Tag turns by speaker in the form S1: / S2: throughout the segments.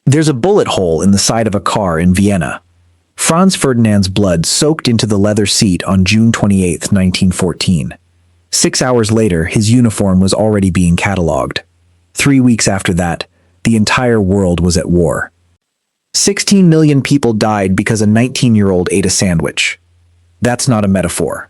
S1: There's a bullet hole in the side of a car in Vienna. Franz Ferdinand's blood soaked into the leather seat on June 28, 1914. 6 hours later, his uniform was already being catalogued. 3 weeks after that, the entire world was at war. 16 million people died because a 19-year-old ate a sandwich. That's not a metaphor.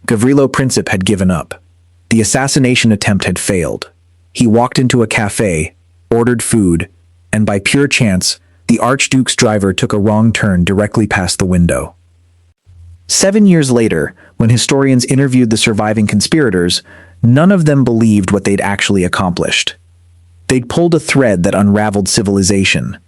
S1: Gavrilo Princip had given up. The assassination attempt had failed. He walked into a cafe, ordered food, and by pure chance, the Archduke's driver took a wrong turn directly past the window. 7 years later, when historians interviewed the surviving conspirators, none of them believed what they'd actually accomplished. They'd pulled a thread that unraveled civilization.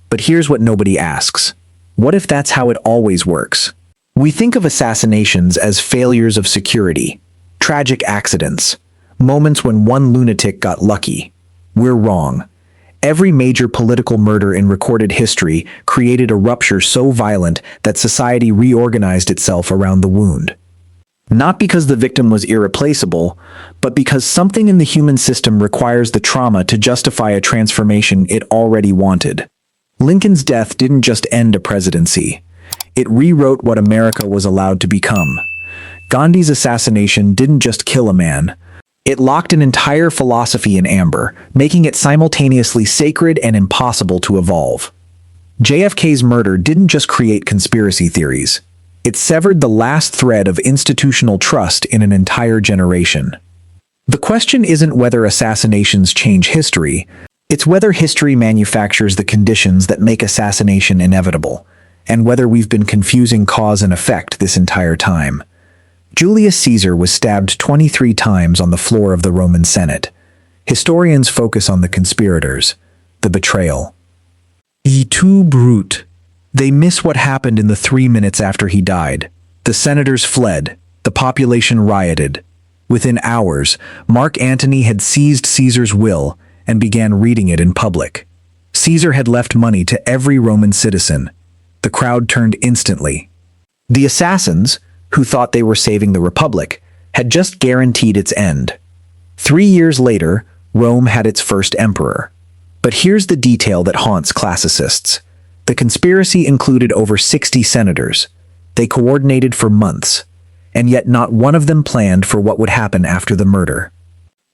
S1: But here's what nobody asks. What if that's how it always works? We think of assassinations as failures of security, tragic accidents, moments when one lunatic got lucky. We're wrong. Every major political murder in recorded history created a rupture so violent that society reorganized itself around the wound. Not because the victim was irreplaceable, but because something in the human system requires the trauma to justify a transformation it already wanted. Lincoln's death didn't just end a presidency. It rewrote what America was allowed to become. Gandhi's assassination didn't just kill a man. It locked an entire philosophy in amber, making it simultaneously sacred and impossible to evolve. JFK's murder didn't just create conspiracy theories. It severed the last thread of institutional trust in an entire generation. The question isn't whether assassinations change history, it's whether history manufactures the conditions that make assassination inevitable, and whether we've been confusing cause and effect this entire time. Julius Caesar was stabbed 23 times on the floor of the Roman Senate. Historians focus on the conspirators, the betrayal. Tout brute. They miss what happened in the 3 minutes after he died. The senators fled. The population rioted. Within hours, Mark Antony had seized Caesar's will and began reading it in public. Caesar had left money to every Roman citizen. The crowd turned instantly. The assassins, who thought they were saving the Republic, had just guaranteed its end. 3 years later, Rome had its first emperor. But here's the detail that haunts classicists. The conspiracy included over 60 senators. They coordinated for months, and yet not one of them planned for what would happen after the murder.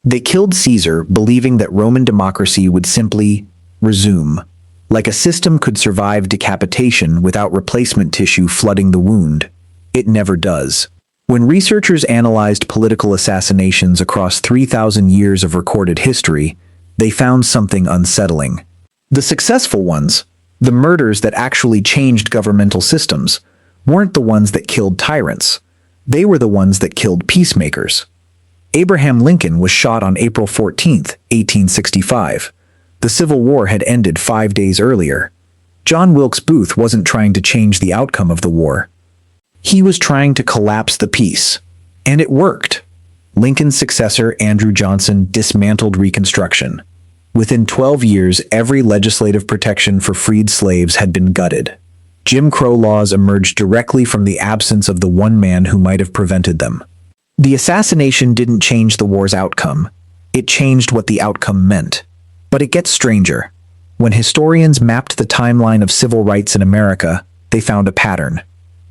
S1: They killed Caesar, believing that Roman democracy would simply resume, like a system could survive decapitation without replacement tissue flooding the wound. It never does. When researchers analyzed political assassinations across 3,000 years of recorded history, they found something unsettling. The successful ones, the murders that actually changed governmental systems, weren't the ones that killed tyrants. They were the ones that killed peacemakers. Abraham Lincoln was shot on April 14, 1865. The Civil War had ended 5 days earlier. John Wilkes Booth wasn't trying to change the outcome of the war. He was trying to collapse the peace. And it worked. Lincoln's successor, Andrew Johnson, dismantled Reconstruction. Within 12 years, every legislative protection for freed slaves had been gutted. Jim Crow laws emerged directly from the absence of the one man who might have prevented them. The assassination didn't change the war's outcome. It changed what the outcome meant. But it gets stranger. When historians mapped the timeline of civil rights in America, they found a pattern.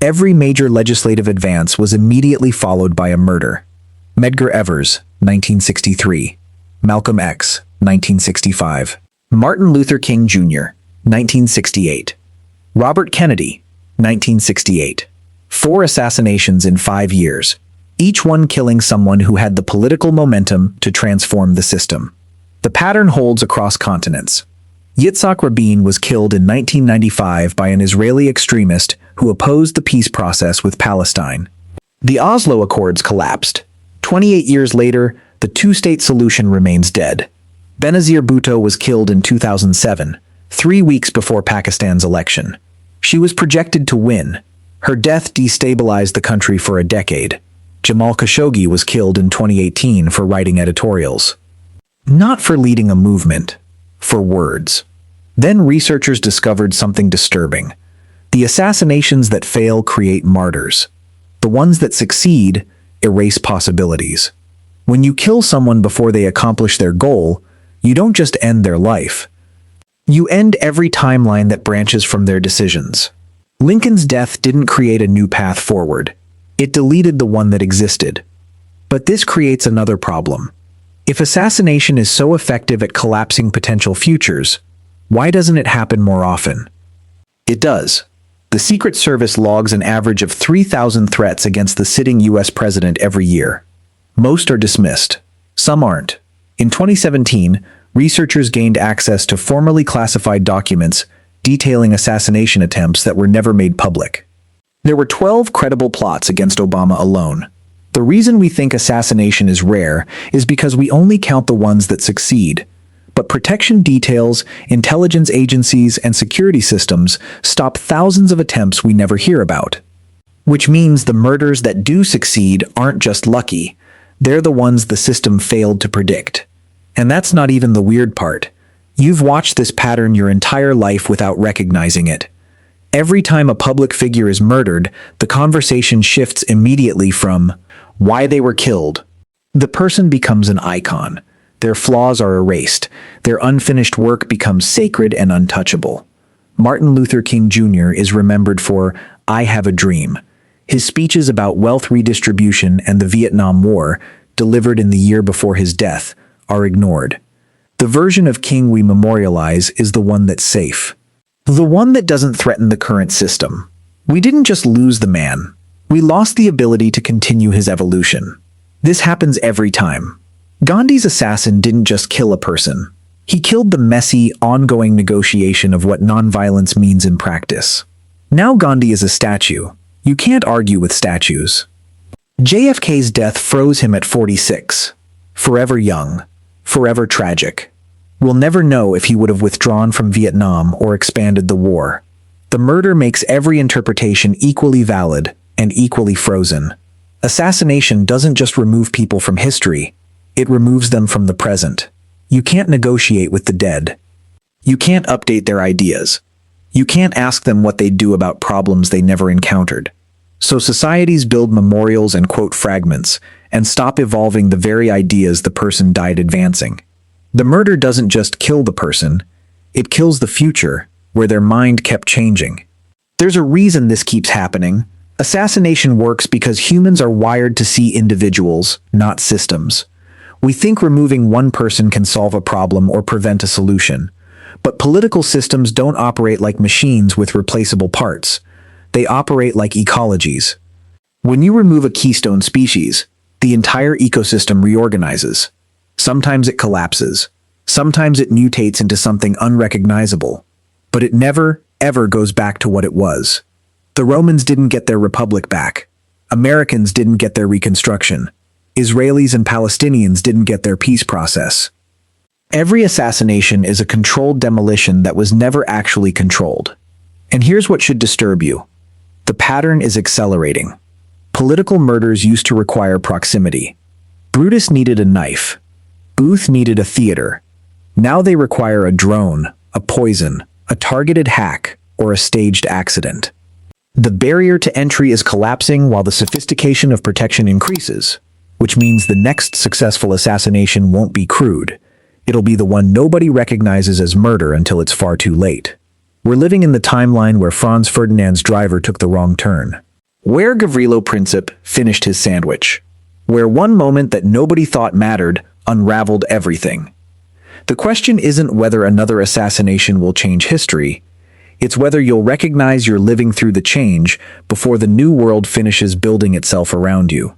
S1: Every major legislative advance was immediately followed by a murder. Medgar Evers, 1963. Malcolm X, 1965. Martin Luther King Jr., 1968. Robert Kennedy, 1968. 4 assassinations in 5 years, each one killing someone who had the political momentum to transform the system. The pattern holds across continents. Yitzhak Rabin was killed in 1995 by an Israeli extremist who opposed the peace process with Palestine. The Oslo Accords collapsed. 28 years later, the two-state solution remains dead. Benazir Bhutto was killed in 2007, 3 weeks before Pakistan's election. She was projected to win. Her death destabilized the country for a decade. Jamal Khashoggi was killed in 2018 for writing editorials. Not for leading a movement, for words. Then researchers discovered something disturbing. The assassinations that fail create martyrs. The ones that succeed erase possibilities. When you kill someone before they accomplish their goal, you don't just end their life. You end every timeline that branches from their decisions. Lincoln's death didn't create a new path forward. It deleted the one that existed. But this creates another problem. If assassination is so effective at collapsing potential futures, why doesn't it happen more often? It does. The Secret Service logs an average of 3,000 threats against the sitting U.S. president every year. Most are dismissed. Some aren't. In 2017, researchers gained access to formerly classified documents detailing assassination attempts that were never made public. There were 12 credible plots against Obama alone. The reason we think assassination is rare is because we only count the ones that succeed. But protection details, intelligence agencies, and security systems stop thousands of attempts we never hear about. Which means the murders that do succeed aren't just lucky. They're the ones the system failed to predict. And that's not even the weird part. You've watched this pattern your entire life without recognizing it. Every time a public figure is murdered, the conversation shifts immediately from why they were killed. The person becomes an icon. Their flaws are erased. Their unfinished work becomes sacred and untouchable. Martin Luther King Jr. is remembered for "I Have a Dream." His speeches about wealth redistribution and the Vietnam War, delivered in the year before his death, are ignored. The version of King we memorialize is the one that's safe. The one that doesn't threaten the current system. We didn't just lose the man. We lost the ability to continue his evolution. This happens every time. Gandhi's assassin didn't just kill a person. He killed the messy, ongoing negotiation of what nonviolence means in practice. Now Gandhi is a statue. You can't argue with statues. JFK's death froze him at 46. Forever young. Forever tragic. We'll never know if he would have withdrawn from Vietnam or expanded the war. The murder makes every interpretation equally valid and equally frozen. Assassination doesn't just remove people from history. It removes them from the present. You can't negotiate with the dead. You can't update their ideas. You can't ask them what they'd do about problems they never encountered. So societies build memorials and quote fragments, and stop evolving the very ideas the person died advancing. The murder doesn't just kill the person, it kills the future, where their mind kept changing. There's a reason this keeps happening. Assassination works because humans are wired to see individuals, not systems. We think removing one person can solve a problem or prevent a solution. But political systems don't operate like machines with replaceable parts. They operate like ecologies. When you remove a keystone species, the entire ecosystem reorganizes. Sometimes it collapses. Sometimes it mutates into something unrecognizable. But it never, ever goes back to what it was. The Romans didn't get their republic back. Americans didn't get their Reconstruction. Israelis and Palestinians didn't get their peace process. Every assassination is a controlled demolition that was never actually controlled. And here's what should disturb you. The pattern is accelerating. Political murders used to require proximity. Brutus needed a knife. Booth needed a theater. Now they require a drone, a poison, a targeted hack, or a staged accident. The barrier to entry is collapsing while the sophistication of protection increases, which means the next successful assassination won't be crude. It'll be the one nobody recognizes as murder until it's far too late. We're living in the timeline where Franz Ferdinand's driver took the wrong turn. Where Gavrilo Princip finished his sandwich. Where one moment that nobody thought mattered unraveled everything. The question isn't whether another assassination will change history. It's whether you'll recognize you're living through the change before the new world finishes building itself around you.